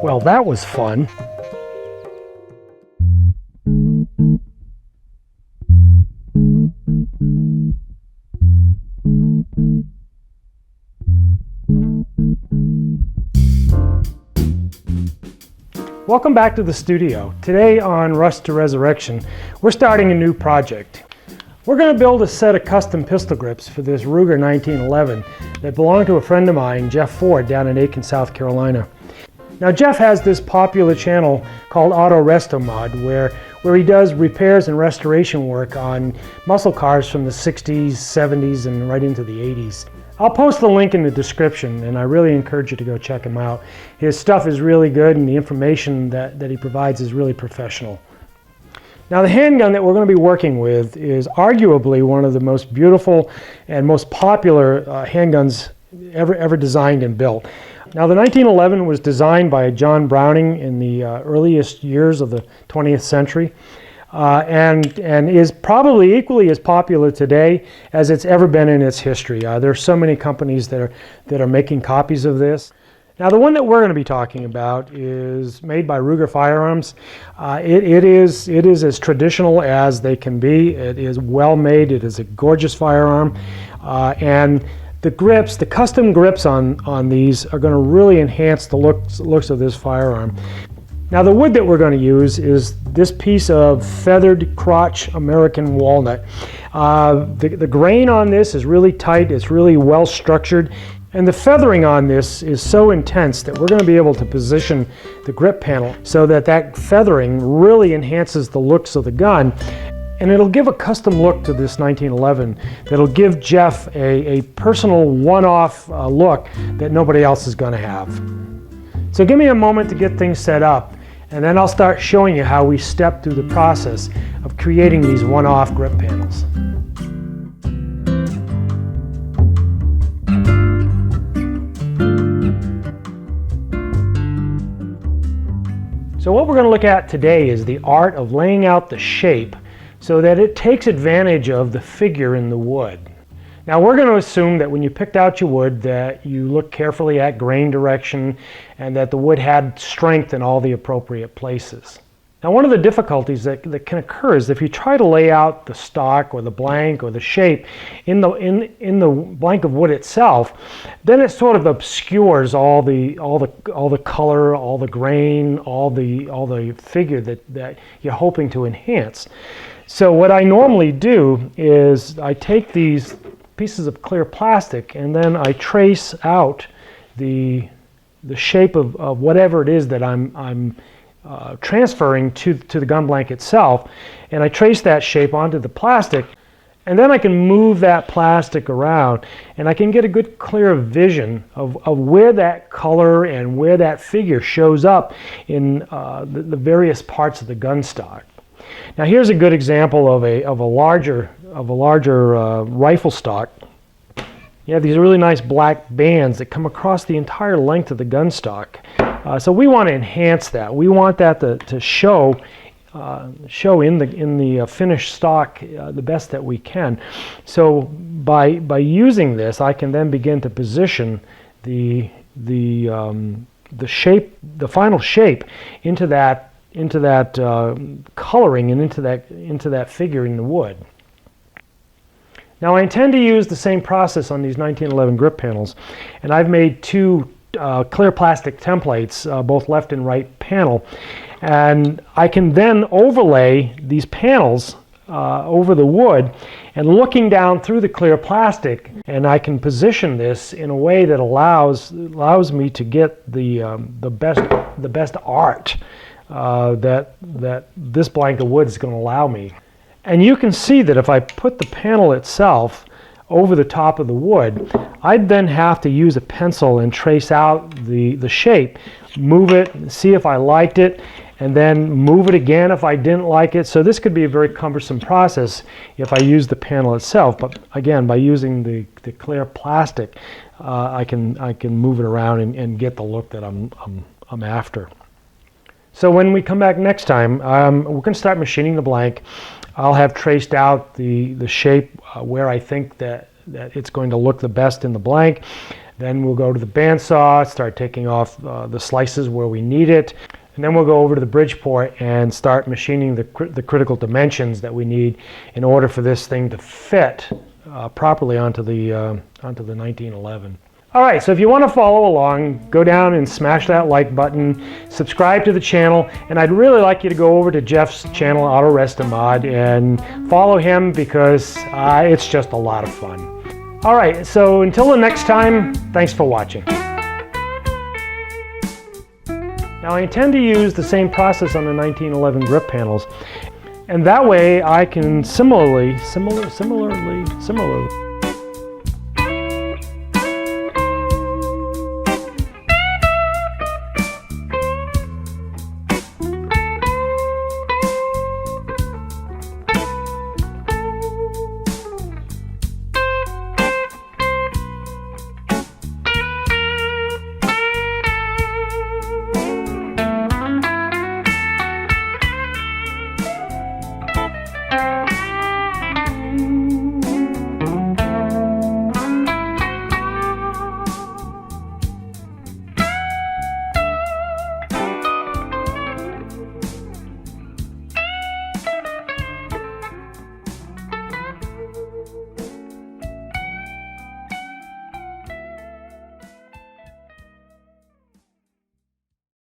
Well, that was fun. Welcome back to the studio. Today on Rust to Resurrection, we're starting a new project. We're going to build a set of custom pistol grips for this Ruger 1911 that belonged to a friend of mine, Jeff Ford, down in Aiken, South Carolina. Now Jeff has this popular channel called Auto Resto Mod where he does repairs and restoration work on muscle cars from the 60s, 70s, and right into the 80s. I'll post the link in the description, and I really encourage you to go check him out. His stuff is really good, and the information that he provides is really professional. Now the handgun that we're going to be working with is arguably one of the most beautiful and most popular handguns ever designed and built. Now the 1911 was designed by John Browning in the earliest years of the 20th century. And is probably equally as popular today as it's ever been in its history. There are so many companies that are making copies of this. Now the one that we're going to be talking about is made by Ruger Firearms. It is as traditional as they can be. It is well made. It is a gorgeous firearm, and the grips, the custom grips on these are going to really enhance the looks of this firearm. Now the wood that we're going to use is this piece of feathered crotch American walnut. The grain on this is really tight, it's really well structured, and the feathering on this is so intense that we're going to be able to position the grip panel so that feathering really enhances the looks of the gun, and it'll give a custom look to this 1911 that'll give Jeff a personal one-off look that nobody else is going to have. So give me a moment to get things set up, and then I'll start showing you how we step through the process of creating these one-off grip panels. So what we're going to look at today is the art of laying out the shape so that it takes advantage of the figure in the wood. Now we're going to assume that when you picked out your wood that you looked carefully at grain direction and that the wood had strength in all the appropriate places. Now one of the difficulties that can occur is if you try to lay out the stock or the blank or the shape in the blank of wood itself, then it sort of obscures all the color, all the grain, all the figure that you're hoping to enhance. So what I normally do is I take these pieces of clear plastic and then I trace out the shape of whatever it is that I'm transferring to the gun blank itself, and I trace that shape onto the plastic, and then I can move that plastic around and I can get a good clear vision of where that color and where that figure shows up in the various parts of the gun stock. Now here's a good example of a larger rifle stock. You have these really nice black bands that come across the entire length of the gun stock. So we want to enhance that. We want that to show in the finished stock the best that we can. So by using this, I can then begin to position the shape, the final shape, into that coloring and into that figure in the wood. Now I intend to use the same process on these 1911 grip panels, and I've made two clear plastic templates, both left and right panel, and I can then overlay these panels over the wood, and looking down through the clear plastic, and I can position this in a way that allows me to get the best art that this blank of wood is going to allow me. And you can see that if I put the panel itself over the top of the wood, I'd then have to use a pencil and trace out the shape, move it, see if I liked it, and then move it again if I didn't like it. So this could be a very cumbersome process if I use the panel itself. But again, by using the clear plastic, I can move it around and get the look that I'm after. So when we come back next time, we're going to start machining the blank. I'll have traced out the shape where I think that it's going to look the best in the blank. Then we'll go to the bandsaw, start taking off the slices where we need it. And then we'll go over to the Bridgeport and start machining the critical dimensions that we need in order for this thing to fit properly onto the 1911. All right, so if you want to follow along, go down and smash that like button, subscribe to the channel, and I'd really like you to go over to Jeff's channel, Auto Rest and Mod, and follow him because it's just a lot of fun. All right, so until the next time, thanks for watching. Now I intend to use the same process on the 1911 grip panels, and that way I can similarly